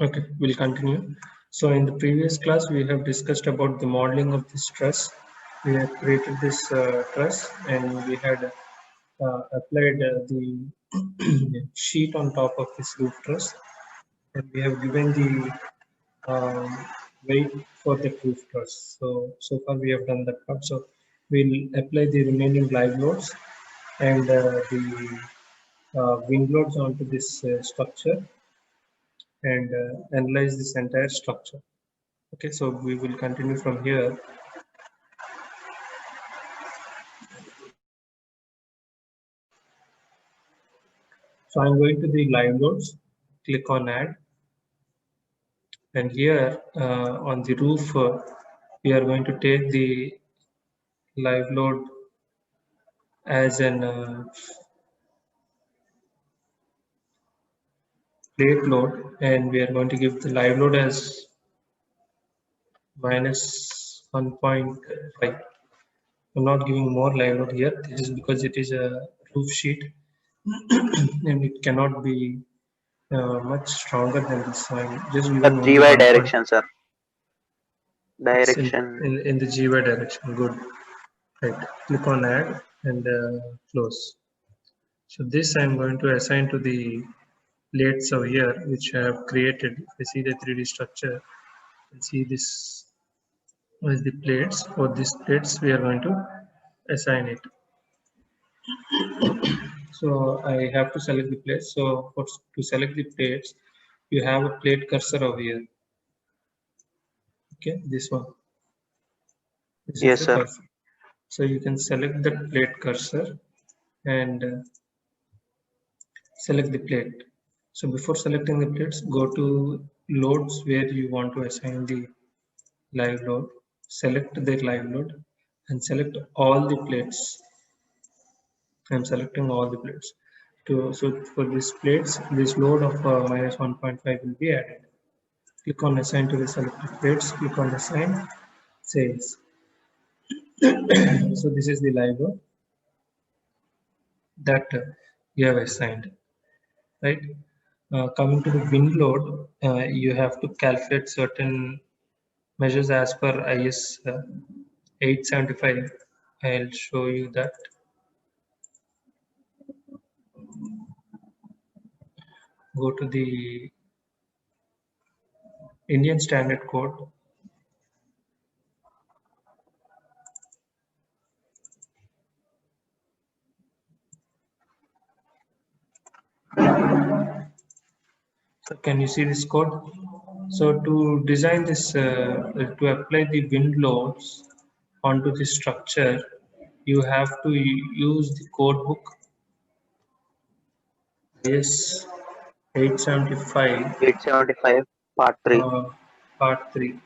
Okay, we'll continue. So in the previous class, we have discussed about the modeling of this truss. We have created this truss and we had applied the sheet on top of this roof truss, and we have given the weight for the roof truss. So far we have done that part. So we'll apply the remaining live loads and the wind loads onto this structure and analyze this entire structure. Okay, so we will continue from here. So I'm going to the live loads, click on add, and here on the roof we are going to take the live load as an plate load, and we are going to give the live load as minus 1.5. I'm not giving more live load here. This is because it is a roof sheet and it cannot be much stronger than this. So I'm just The giving only GY 1. direction, sir. It's Direction. in the GY direction. Good. Right. Click on add and close. So this I'm going to assign to the plates over here, which I have created. If I see the 3D structure, you see this is the plates. For these plates, we are going to assign it. So I have to select the plates. So to select the plates, you have a plate cursor over here. Okay, this one. This is Yes, the sir. cursor. So you can select the plate cursor and select the plate. So before selecting the plates, go to loads where you want to assign the live load. Select the live load and select all the plates. I'm selecting all the plates. So for these plates, this load of minus 1.5 will be added. Click on assign to the selected plates. Click on assign. Sales. So this is the live load that you have assigned, right? Coming to the wind load, you have to calculate certain measures as per IS 875. I'll show you that. Go to the Indian Standard Code. So can you see this code? So to design this, to apply the wind loads onto the structure, you have to use the code book IS 875 875, part 3. uh, part 3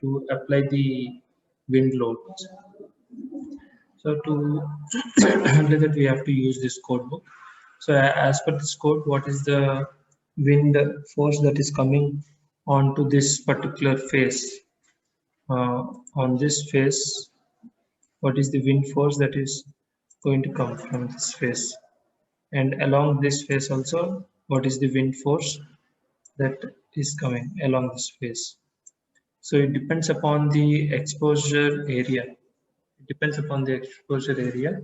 to apply the wind loads. So to do that, we have to use this code book. So as per this code, what is the wind force that is coming onto this particular face? On this face, what is the wind force that is going to come from this face? And along this face also, what is the wind force that is coming along this face? So it depends upon the exposure area. It depends upon the exposure area.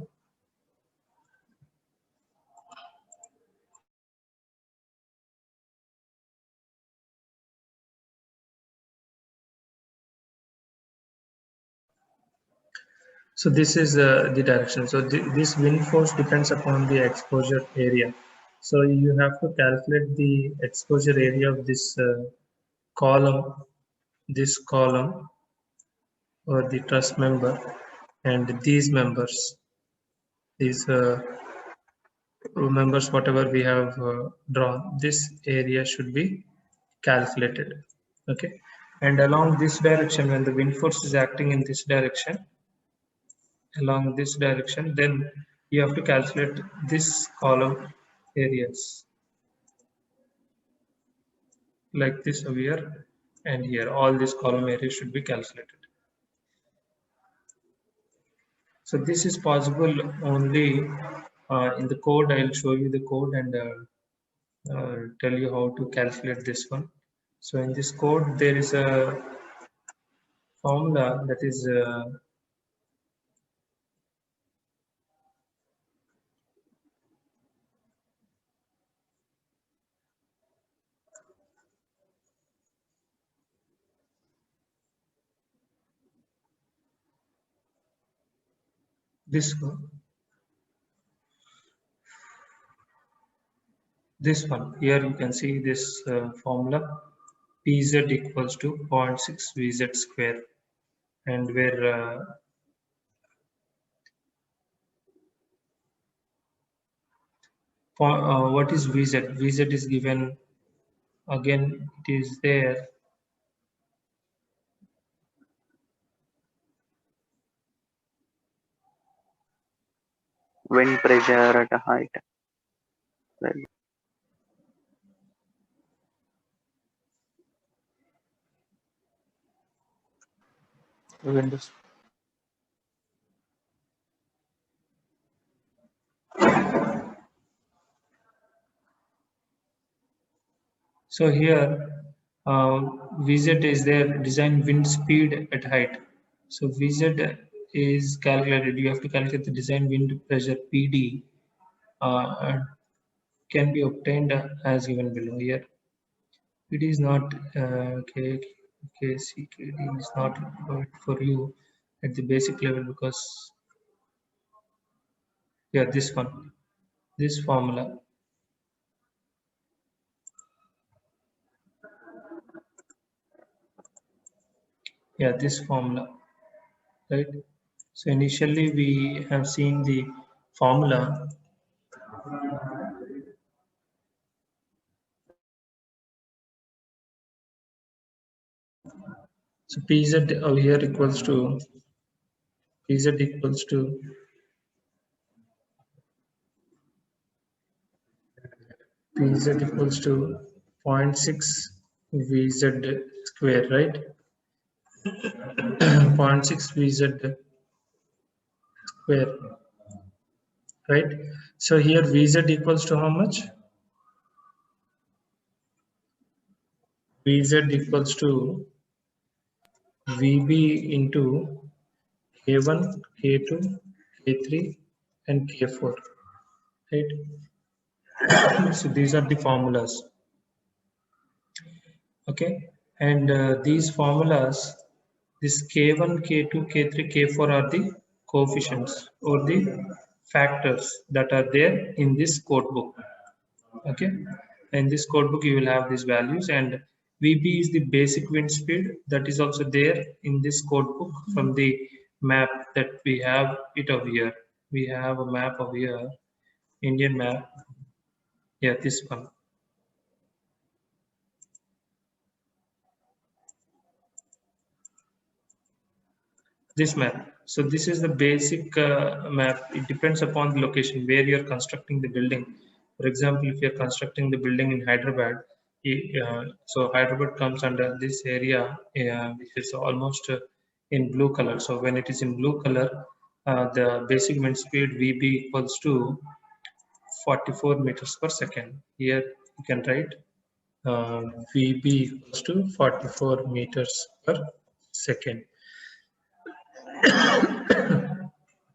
So this is the direction. So this wind force depends upon the exposure area. So you have to calculate the exposure area of column, this column or the truss member, and these members, these members, whatever we have drawn, this area should be calculated. Okay, and along this direction, when the wind force is acting in this direction, along this direction, then you have to calculate this column areas like this over here and here. All these column areas should be calculated. So this is possible only in the code. I'll show you the code, and tell you how to calculate this one. So in this code, there is a formula that is this one. This one here you can see this formula Pz equals to 0.6 Vz square, and where what is Vz? Vz is given again, it is there. Wind pressure at a height. Windows. So here Vz is there, design wind speed at height. So Vz is calculated. You have to calculate the design wind pressure PD can be obtained as given below. Here it is not KCKD is not required for you at the basic level, because this one, this formula, this formula, right? So initially we have seen the formula. So Pz over here equals to Pz equals to Pz equals to 0.6 Vz square, right? 0.6 Vz square, right? So here Vz equals to how much? Vz equals to Vb into K1, K2, K3, and K4, right? So these are the formulas, okay? And these formulas, this K1, K2, K3, K4 are the coefficients or the factors that are there in this codebook, okay? In this codebook you will have these values, and Vb is the basic wind speed that is also there in this codebook from the map that we have it over here. We have a map over here, Indian map. This one. This map. So this is the basic map. It depends upon the location where you are constructing the building. For example, if you are constructing the building in Hyderabad, so Hyderabad comes under this area, which is almost in blue color. So when it is in blue color, the basic wind speed Vb equals to 44 meters per second. Here you can write Vb equals to 44 meters per second.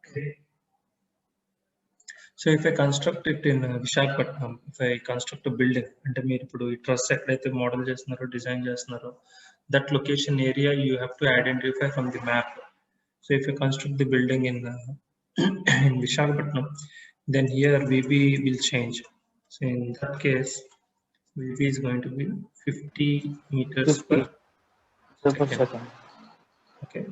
Okay. So if I construct it in Visakhapatnam, if I construct a building, and మీరు ఇప్పుడు ఈ truss ఎక్కడైతే model చేస్తున్నారో design చేస్తున్నారో that location area you have to identify from the map. So if you construct the building in in Visakhapatnam, then here VB will change. So in that case, VB is going to be 50 meters 50 per per second. second. Okay,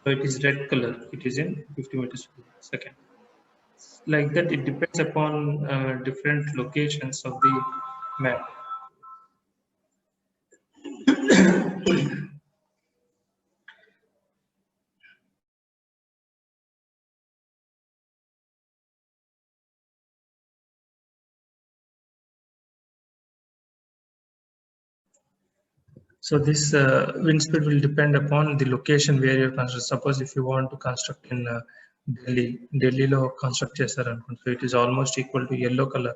so it is red color. It is in 50 meters per second. Like that, it depends upon different locations of the map. So this wind speed will depend upon the location where you're constructing. Suppose if you want to construct in Delhi lo construct chesaru, so it is almost equal to yellow color.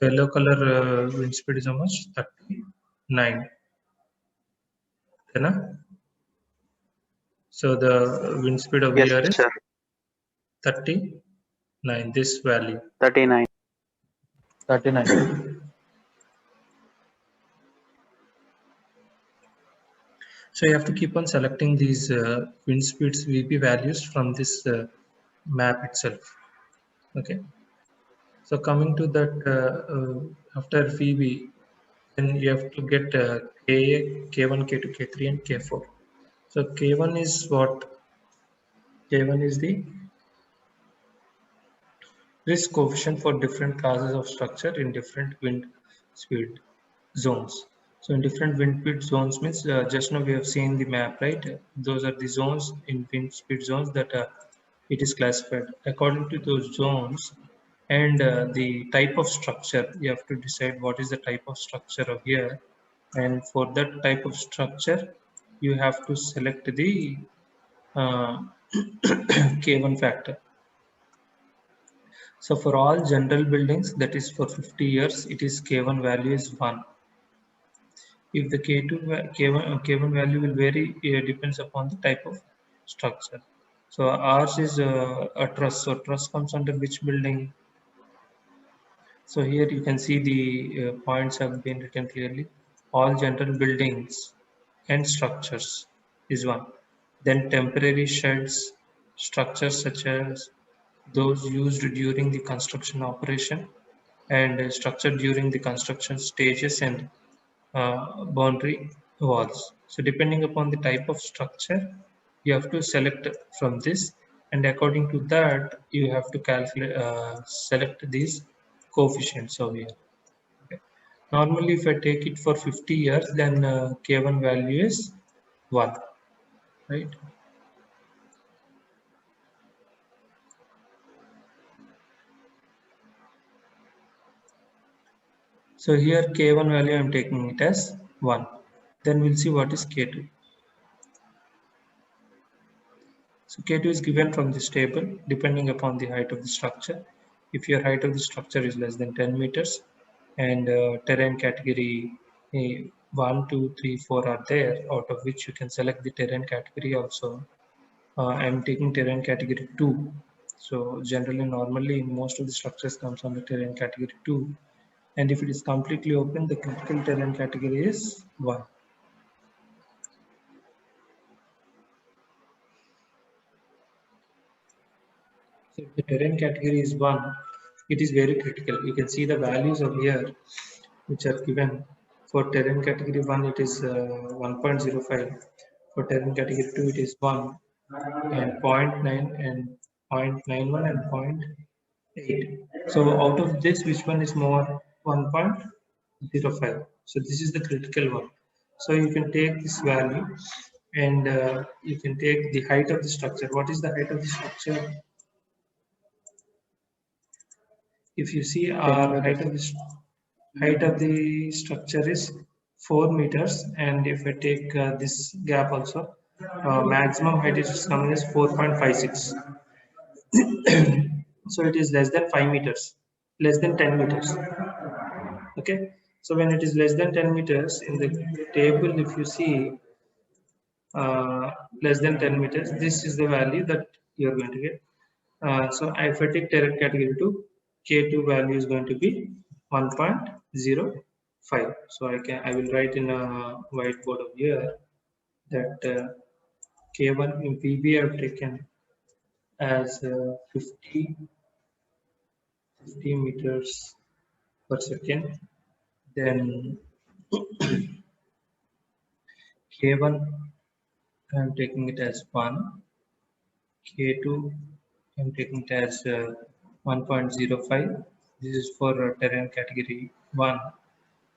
Yellow color wind speed is how much? 39. Then, so the wind speed of Yes, here is sir. 39. This value. 39. 39. So you have to keep on selecting these wind speeds VP values from this map itself. Okay. So coming to that, after VB, then you have to get KA, K1, K2, K3, and K4. So K1 is what? K1 is the risk coefficient for different classes of structure in different wind speed zones. So in different wind speed zones means just now we have seen the map, right? Those are the zones in wind speed zones that it is classified according to those zones and the type of structure. You have to decide what is the type of structure of here, and for that type of structure you have to select the uh, K1 factor. So for all general buildings, that is for 50 years, it is K1 value is 1. If the K1 value will vary, it depends upon the type of structure. So ours is a truss. So truss comes under which building? So here you can see the points have been written clearly. All general buildings and structures is one. Then temporary sheds, structures such as those used during the construction operation and structured during the construction stages and boundary walls. So depending upon the type of structure, you have to select from this, and according to that, you have to calculate select these coefficients over here. Okay. Normally, if I take it for 50 years, then K1 value is 1, right? So here K1 value I am taking it as 1. Then we'll see what is K2. So K2 is given from this table depending upon the height of the structure. If your height of the structure is less than 10 meters and terrain category 1, 2, 3, 4 are there, out of which you can select the terrain category also. I'm taking terrain category 2. So generally, normally most of the structures comes under terrain category 2. And if it is completely open, the critical terrain category is 1. So if the terrain category is 1, it is very critical. You can see the values of here which are given. For terrain category 1, it is 1.05. For terrain category 2, it is 1 and 0.9 and 0.91 and 0.8. So out of this, which one is more? 1.05. So this is the critical one. So you can take this value and you can take the height of the structure. What is the height of the structure? If you see our height of the structure is 4 meters, and if I take this gap also, maximum height is coming as 4.56. So it is less than 5 meters, less than 10 meters. Okay, so when it is less than 10 meters in the table, if you see less than 10 meters, this is the value that you are going to get. So if I take terrain category 2, K2 value is going to be 1.05. So I will write in a whiteboard over here that K1 in PB I have taken as 50 meters per second. Then K1 I am taking it as 1. K2 I am taking it as 1.05. This is for terrain category 1.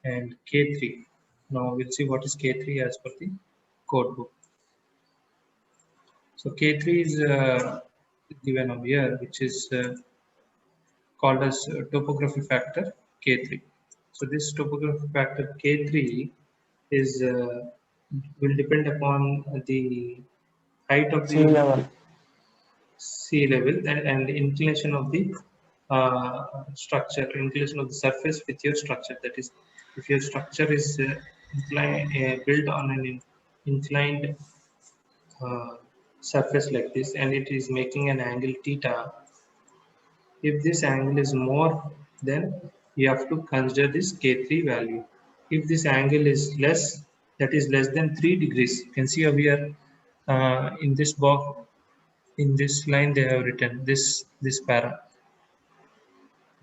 And K3. Now we'll see what is K3 as per the code book. So K3 is given over here, which is called as topography factor K3. So this topography factor K3 is will depend upon the height of Sea the level. sea level and the inclination of the structure, inclination of the surface with your structure. That is, if your structure is built on an inclined surface like this, and it is making an angle theta. If this angle is more, then you have to consider this K3 value. If this angle is less, that is less than 3 degrees. You can see over here in this box, in this line, they have written this para.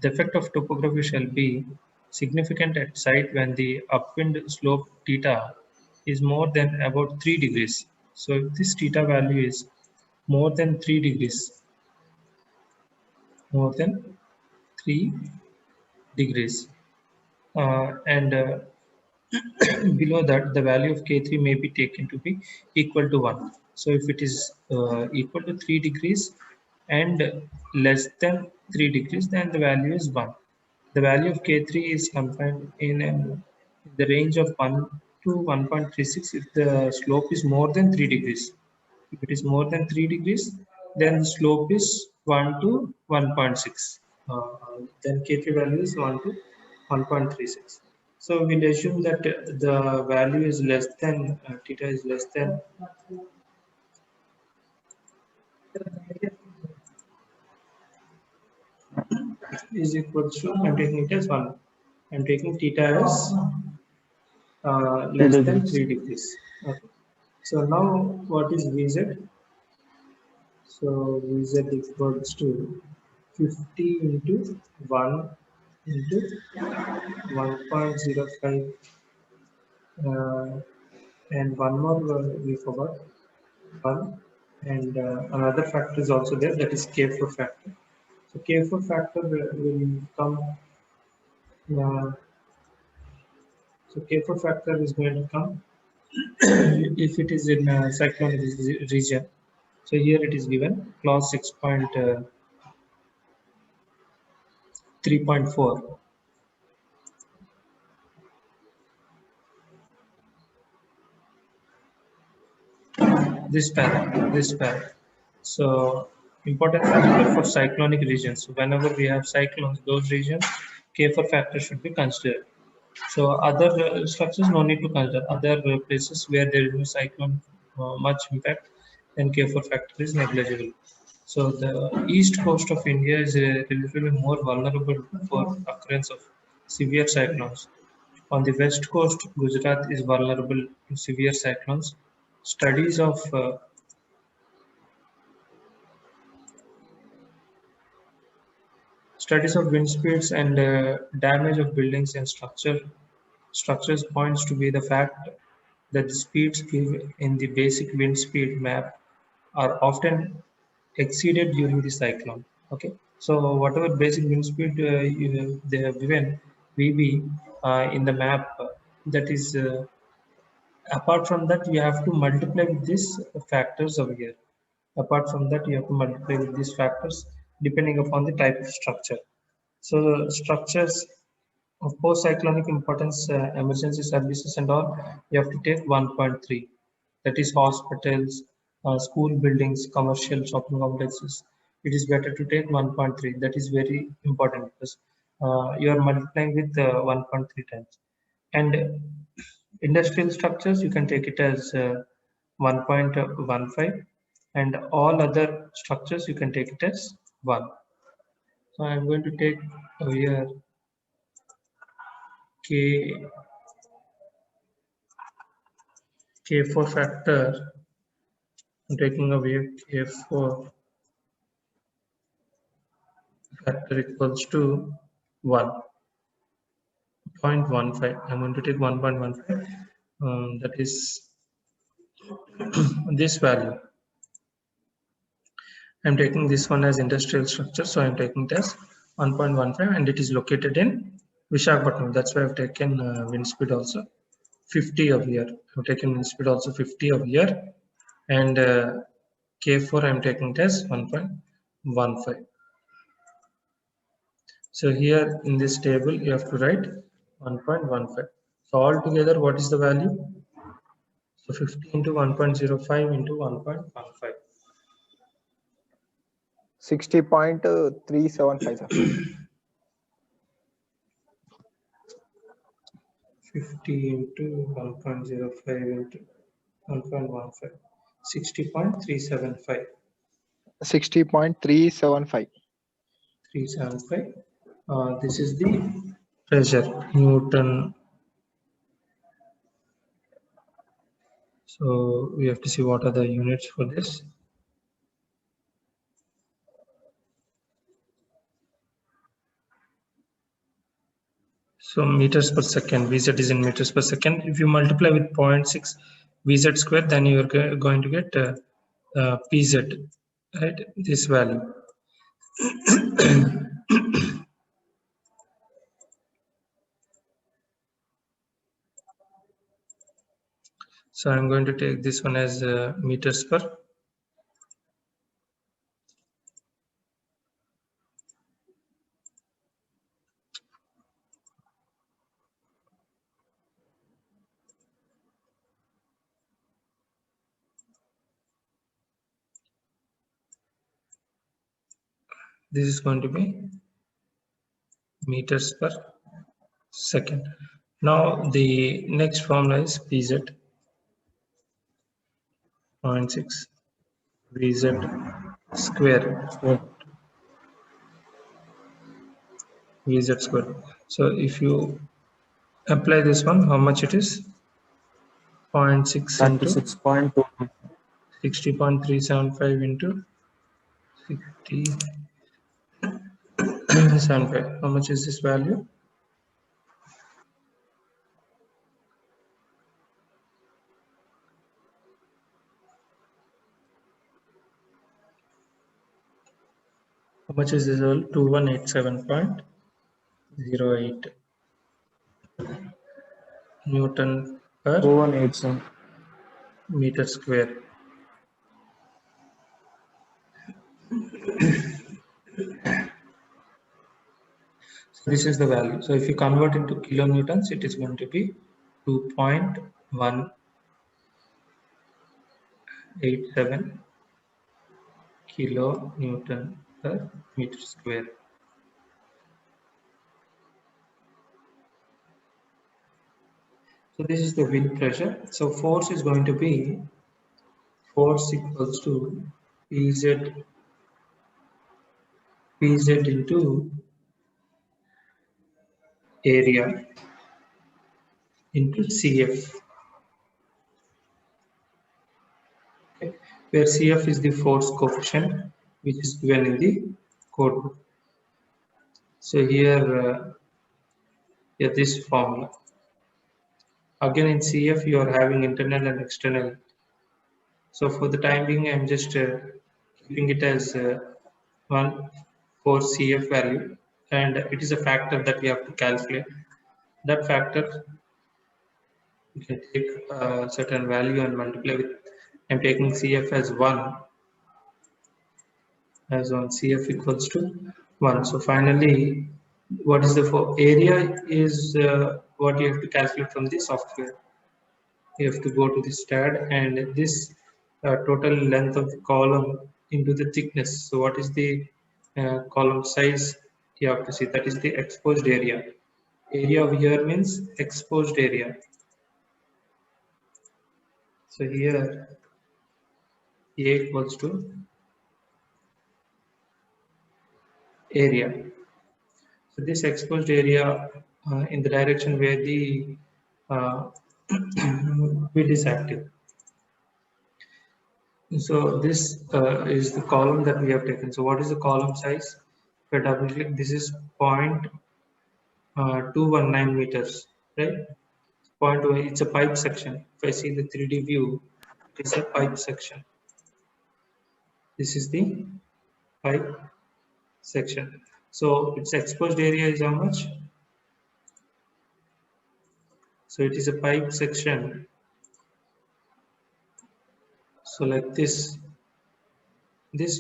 The effect of topography shall be significant at site when the upwind slope theta is more than about 3 degrees. So if this theta value is more than 3 degrees, more than 3 degrees, and below that the value of K3 may be taken to be equal to 1. So if it is equal to 3 degrees and less than 3 degrees, then the value is 1. The value of K3 is confined in the range of 1 to 1.36 if the slope is more than 3 degrees. If it is more than 3 degrees, then the slope is 1 to 1.6. Then K3 value is 1 to 1.36. So we'll assume that the value is less than theta is less than is equal to, I'm taking it as 1. I'm taking theta as less than 3 degrees. Okay. So now what is Vz? So Vz equals to 50 into 1 into 1.05 and one more we forgot, 1, and another factor is also there, that is K4 factor. So K4 factor will come, so K4 factor is going to come if it is in a cyclonic region. So here it is given clause 6.3.4. This pair. So important factor for cyclonic regions. So whenever we have cyclones, those regions, K4 factor should be considered. So other structures no need to consider. Other places where there is no cyclone much impact, then K4 factor is negligible. So the east coast of India is relatively more vulnerable for occurrence of severe cyclones. On the west coast, Gujarat is vulnerable to severe cyclones. Studies of wind speeds and damage of buildings and structures points to be the fact that the speeds given in the basic wind speed map are often exceeded during the cyclone. Okay, so whatever basic wind speed they have given VB in the map, that is apart from that you have to multiply with these factors over here. Apart from that, you have to multiply with these factors depending upon the type of structure. So the structures of post-cyclonic importance, emergency services and all, you have to take 1.3. That is hospitals, school buildings, commercial shopping complexes. It is better to take 1.3. That is very important because you are multiplying with 1.3 times. And industrial structures, you can take it as 1.15, and all other structures you can take it as 1. So I'm going to take here K4 factor. I'm taking away K4 factor equals to 1.15. I'm going to take 1.15. That is this value. I'm taking this one as industrial structure, so I'm taking it as 1.15, and it is located in Visakhapatnam. That's why I've taken wind speed also 50 of here. I've taken wind speed also 50 of here, and K4 I'm taking it as 1.15. So here in this table you have to write 1.15. So altogether what is the value? So 50 into 1.05 into 1.15. 60.375, sir. 50 into 1.05 into 1.15. 60.375. 60.375. 375. This is the pressure, Newton. So we have to see what are the units for this. So meters per second, Vz is in meters per second. If you multiply with 0.6 Vz square, then you are going to get Pz, right? This value. So I'm going to take this one as meters per. This is going to be meters per second. Now the next formula is Pz, 0.6 Vz square. Vz square. So if you apply this one, how much it is? 0.6 into 96.2. 60.375 into 60.75. How much is this value? How much is this value? 2187.08 Newton per 2187. meter square. So this is the value. So if you convert into kilonewtons, it is going to be 2.187 kilonewton per meter square. So this is the wind pressure. So force is going to be force equals to Pz into area into Cf. Okay. Where Cf is the force coefficient which is given in the code book. So here, this formula. Again in Cf you are having internal and external. So for the time being, I'm just keeping it as 1 for Cf value, and it is a factor that we have to calculate. That factor, you can take a certain value and multiply with. I'm taking Cf as 1, Cf equals to 1. So finally, what is the area is what you have to calculate from the software. You have to go to the STAD and this total length of the column into the thickness. So what is the column size? You have to see that is the exposed area. Area over here means exposed area. So here A equals to area. So this exposed area in the direction where the wind is active. So this is the column that we have taken. So what is the column size? If I double click, this is 0.219 meters, right? 0.2, it's a pipe section. If I see the 3D view, it's a pipe section. This is the pipe section. So its exposed area is how much? So it is a pipe section. So like this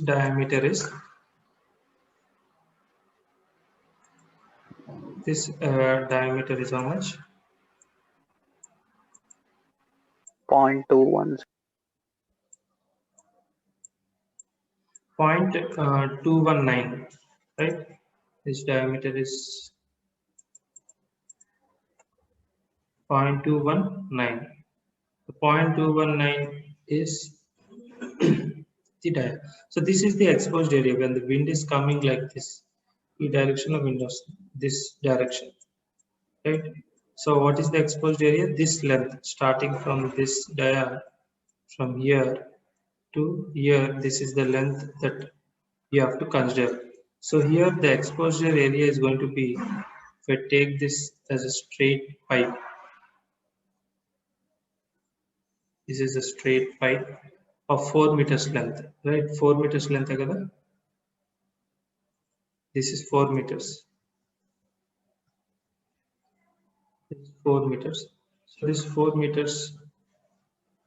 diameter is diameter is how much? 0.21. 0.219, right? This diameter is 0.219. The 0.219 is the diameter. So this is the exposed area when the wind is coming like this. The direction of wind is this direction, right? So what is the exposed area? This length starting from this dia, from here to here. This is the length that you have to consider. So here the exposure area is going to be, if I take this as a straight pipe, this is a straight pipe of 4 meters length, right? 4 meters length agada. This is 4 meters. This is 4 meters. So this 4 meters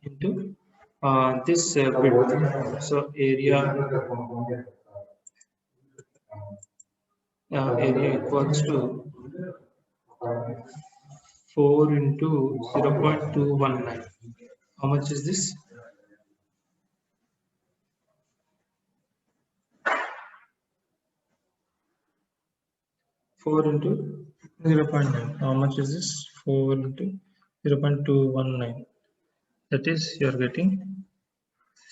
into this width. So area equals to 4 into 0.219. How much is this? 4 into 0.9. How much is this? 4 into 0.219. That is, you are getting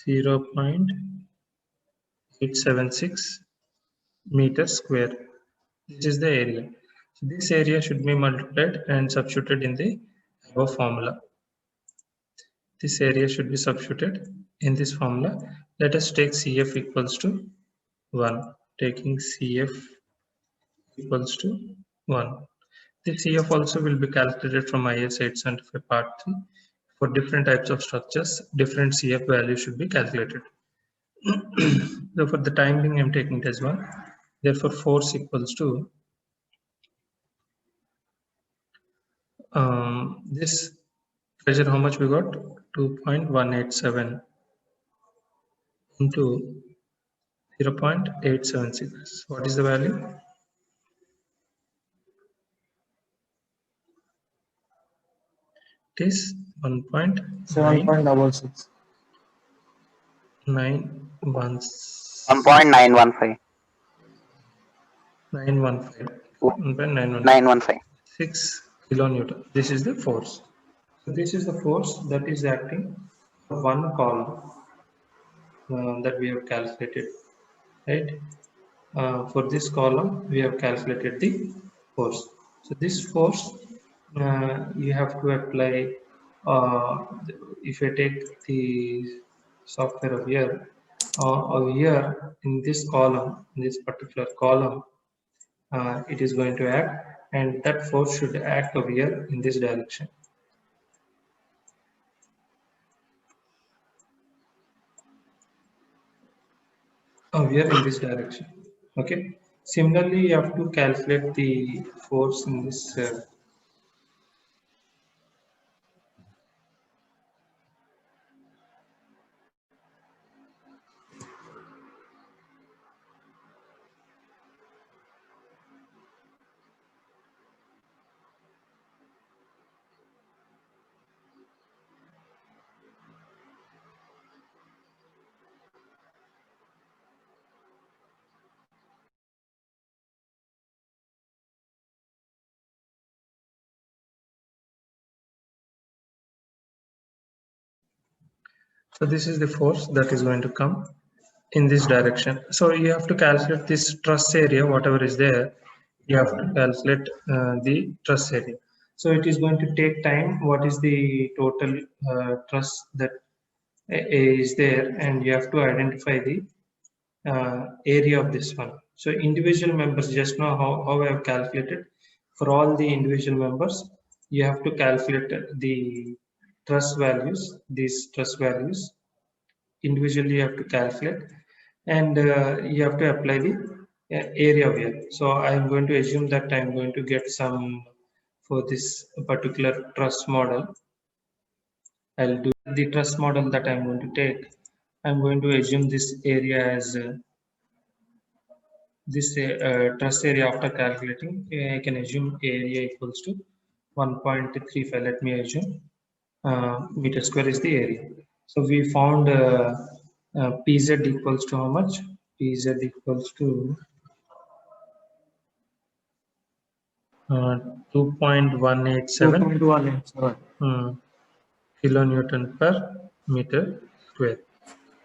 0.876 meters square. This is the area. So this area should be multiplied and substituted in the above formula. This area should be substituted in this formula. Let us take CF equals to 1. Taking CF equals to 1. The CF also will be calculated from IS 875 part 3. For different types of structures, different CF value should be calculated. So for the time being, I'm taking it as 1. Therefore, force equals to this pressure, how much we got? 2.187 into 0.876. What is the value? It is 7.66. 1.915. 915. 6 kilonewton. This is the force. So this is the force that is acting on one column that we have calculated, right? For this column, we have calculated the force. So this force you have to apply. If I take the software of here, over here in this column, in this particular column, it is going to act, and that force should act over here in this direction. Over here in this direction. Okay. Similarly, you have to calculate the force in this. So this is the force that is going to come in this direction. So you have to calculate this truss area, whatever is there. You have to calculate the truss area. So it is going to take time. What is the total truss that is there, and you have to identify the area of this one. So individual members, just know how I have calculated. For all the individual members, you have to calculate the truss values, these truss values. Individually, you have to calculate, and you have to apply the area here. So I am going to assume that I am going to get some for this particular truss model. I'll do the truss model that I'm going to take. I'm going to assume this area as this truss area. After calculating, I can assume area equals to 1.35. Let me assume meter square is the area. So we found PZ equals to how much? Pz equals to 2.187 kilonewton per meter square.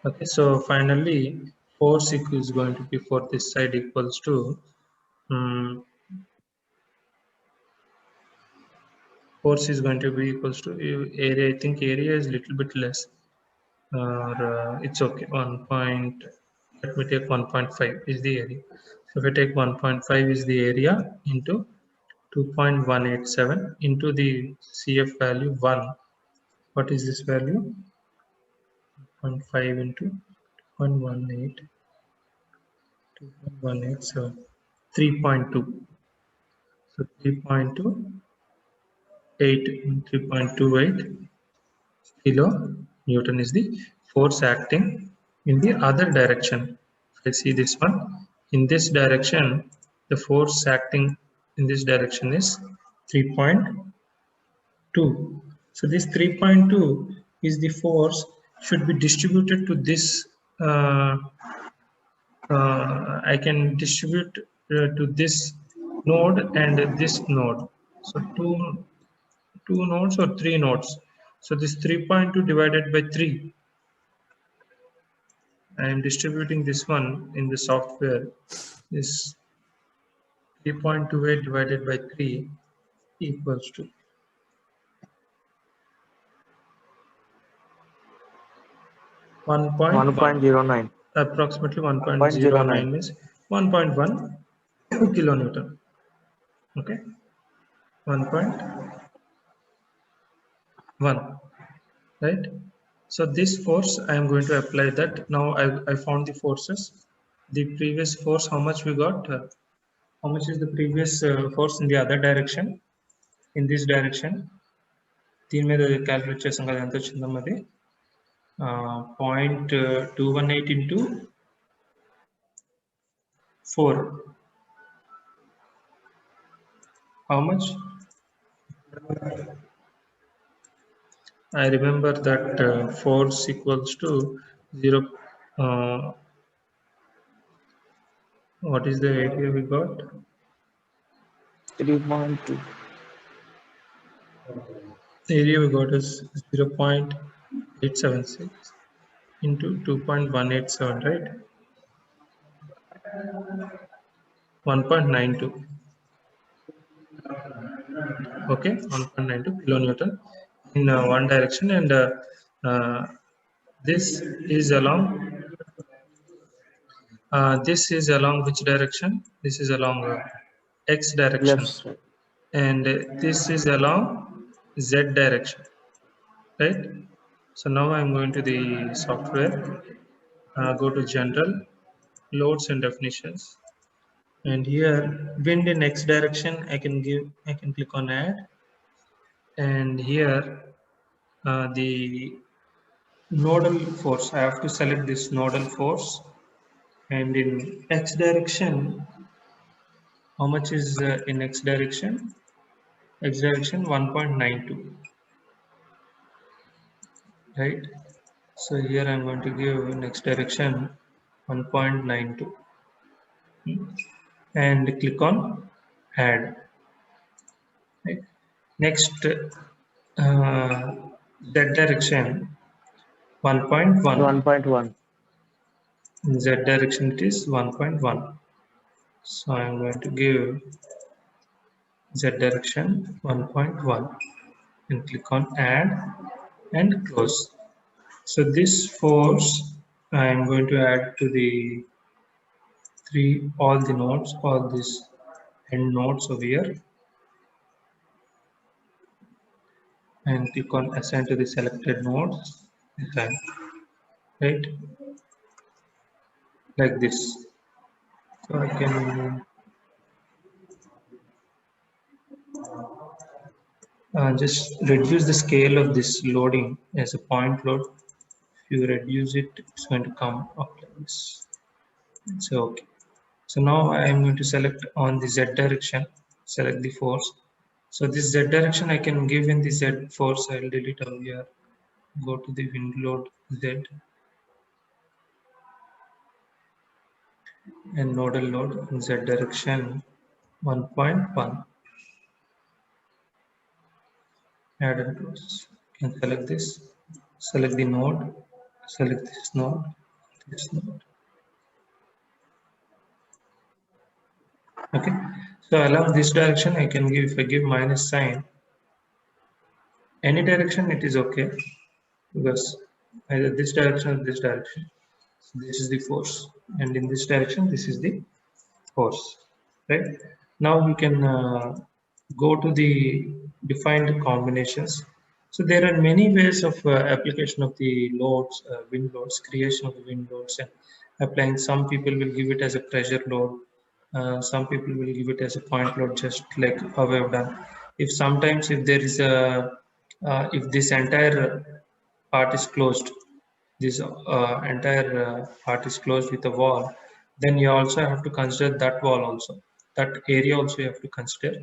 Okay, so finally force is going to be for this side equals to force is going to be equals to area. I think area is little bit less, or it's okay. 1 point, let me take 1.5 is the area. So if I take 1.5 is the area into 2.187 into the CF value 1. What is this value? 0.5 into 0.18, 2.187, 3.2. So 3.28 kilo Newton is the force acting in the other direction. If I see this one, in this direction, the force acting in this direction is 3.2. So this 3.2 is the force should be distributed to this. I can distribute to this node and this node. So two nodes or three nodes. So this 3.2 divided by 3. I am distributing this one in the software is 3.28 divided by 3 equals to 1.1. 1.09. Approximately 1.09 means 1.1 kilonewton. Okay, 1.1, right? So this force I am going to apply that. Now I found the forces. The previous force, how much we got? How much is the previous force in the other direction? In this direction, దీని మీద calculate చేసాం కదా, ఎంత వచ్చిందో మరి 0.218 into 4. How much? I remember that force equals to 0. What is the area we got? 3.2. The area we got is 0.876 into 2.187, right? 1.92. Okay, 1.92 kilonewton in one direction, and this is along. This is along which direction? This is along x direction, Left side. and this is along z direction, right? So now I'm going to the software, go to general, loads and definitions, and here wind in x direction I can click on add, and here the nodal force, I have to select this nodal force, and in x direction, how much is in x direction? X direction 1.92, right? So here I'm going to give next direction 1.92 and click on add, right? Next that direction 1.1, 1.1. in z direction it is 1.1. So I'm going to give z direction 1.1 and click on add and close. So this force I am going to add to the all the nodes, all these end nodes over here, and click on assign to the selected nodes, right? Like this. So I can just reduce the scale of this loading as a point load. If you reduce it, it's going to come up like this. So okay. So now I am going to select on the z direction, select the force. So this z direction I can give in the z force. I will delete over here. Go to the wind load z. and nodal load in z direction 1.1. Add and close. You can select this, select the node, select this node, this node. Okay, so along this direction I can give, if I give minus sign, any direction it is okay, because either this direction or this direction. So this is the force, and in this direction this is the force, right? Now we can go to the defined combinations. So there are many ways of application of the loads, wind loads, creation of the wind loads, and applying. Some people will give it as a pressure load, some people will give it as a point load, just like how we have done. If sometimes if there is a if this entire part is closed, this entire part is closed with a wall, then you also have to consider that wall also, that area also you have to consider,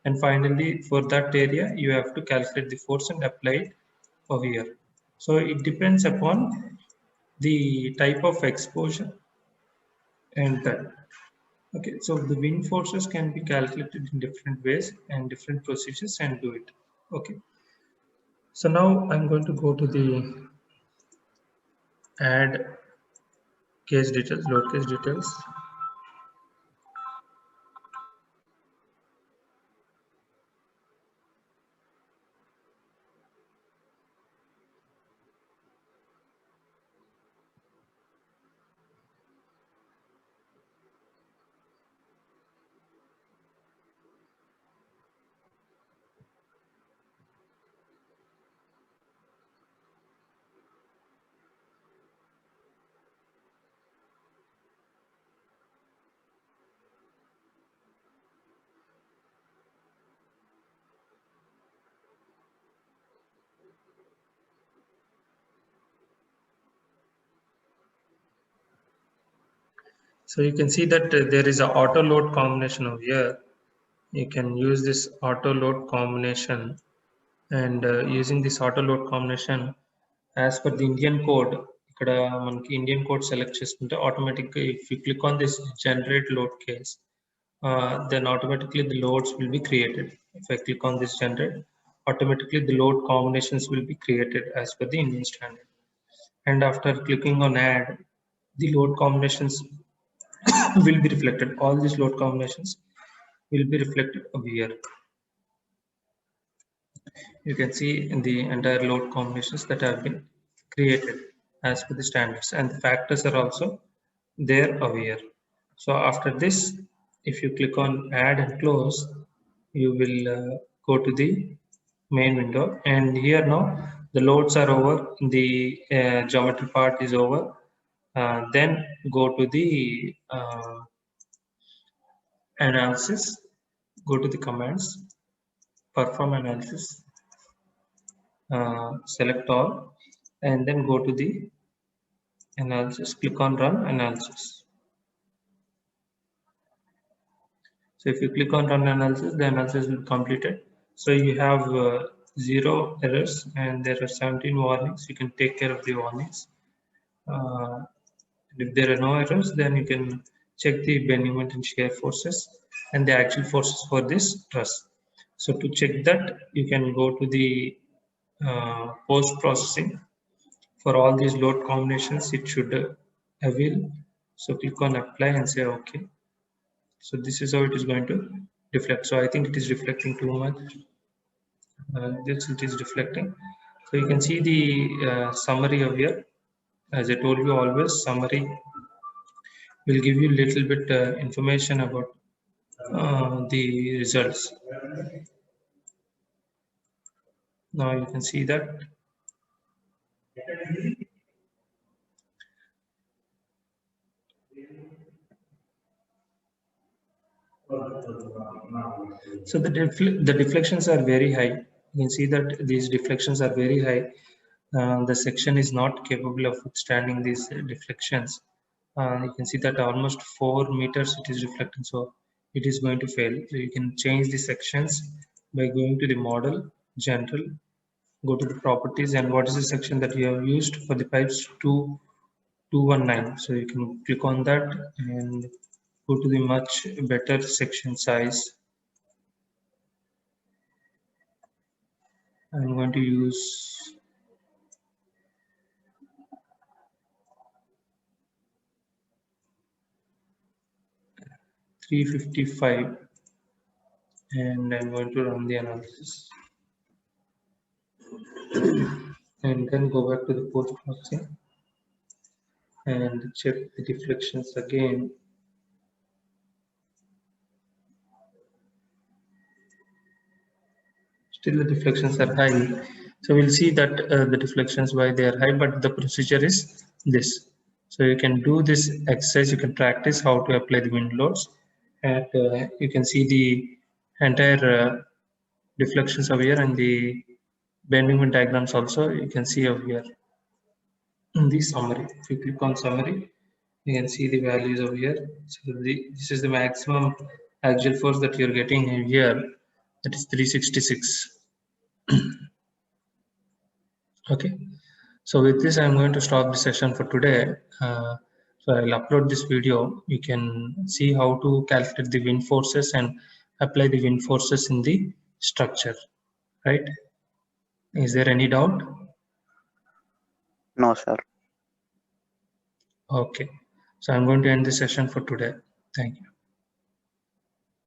and finally for that area you have to calculate the force and apply it over here. So it depends upon the type of exposure and that. Okay, so the wind forces can be calculated in different ways and different procedures and do it. Okay, so now I'm going to go to the add case details, load case details. So you can see that there is a auto load combination over here. You can use this auto load combination, and using this auto load combination as per the Indian code, ఇక్కడ మనకి Indian code select చేసుకుంటే automatically if you click on this generate load case, then automatically the loads will be created. If I click on this generate, automatically the load combinations will be created as per the Indian standard. And after clicking on add, the load combinations will be reflected. All these load combinations will be reflected over here. You can see in the entire load combinations that have been created as per the standards, and the factors are also there over here. So after this, if you click on add and close, you will go to the main window, and here now the loads are over, the geometry part is over. Then go to the analysis, go to the commands, perform analysis, select all, and then go to the analysis, click on run analysis. So if you click on run analysis, the analysis will be completed. So you have 0 errors and there are 17 warnings. You can take care of the warnings. If there are no errors, then you can check the bending moment and shear forces and the actual forces for this truss. So to check that, you can go to the post processing. For all these load combinations, it should avail. So click on apply and say okay. So this is how it is going to deflect. So I think it is reflecting too much. This it is deflecting. So you can see the summary of here. As I told you, always summary will give you little bit information about the results. Now you can see that so the deflections are very high. You can see that these deflections are very high. The section is not capable of withstanding these deflections. You can see that almost 4 meters it is reflecting, so it is going to fail. So you can change the sections by going to the model, general, go to the properties, and what is the section that you have used for the pipes 2 219. So you can click on that and go to the much better section size. I'm going to use 355 and I'm going to run the analysis and then go back to the post processing and check the deflections again. Still the deflections are high, so we'll see that the deflections why they are high, but the procedure is this. So you can do this exercise, you can practice how to apply the wind loads, and you can see the entire deflections over here and the bending moment diagrams also you can see over here in the summary. If you click on summary, you can see the values over here. So this is the maximum axial force that you're getting in here, that is 366. Okay, so with this I'm going to stop the session for today. So I'll upload this video. You can see how to calculate the wind forces and apply the wind forces in the structure, right? Is there any doubt? No, sir. Okay, so I'm going to end the session for today. Thank you.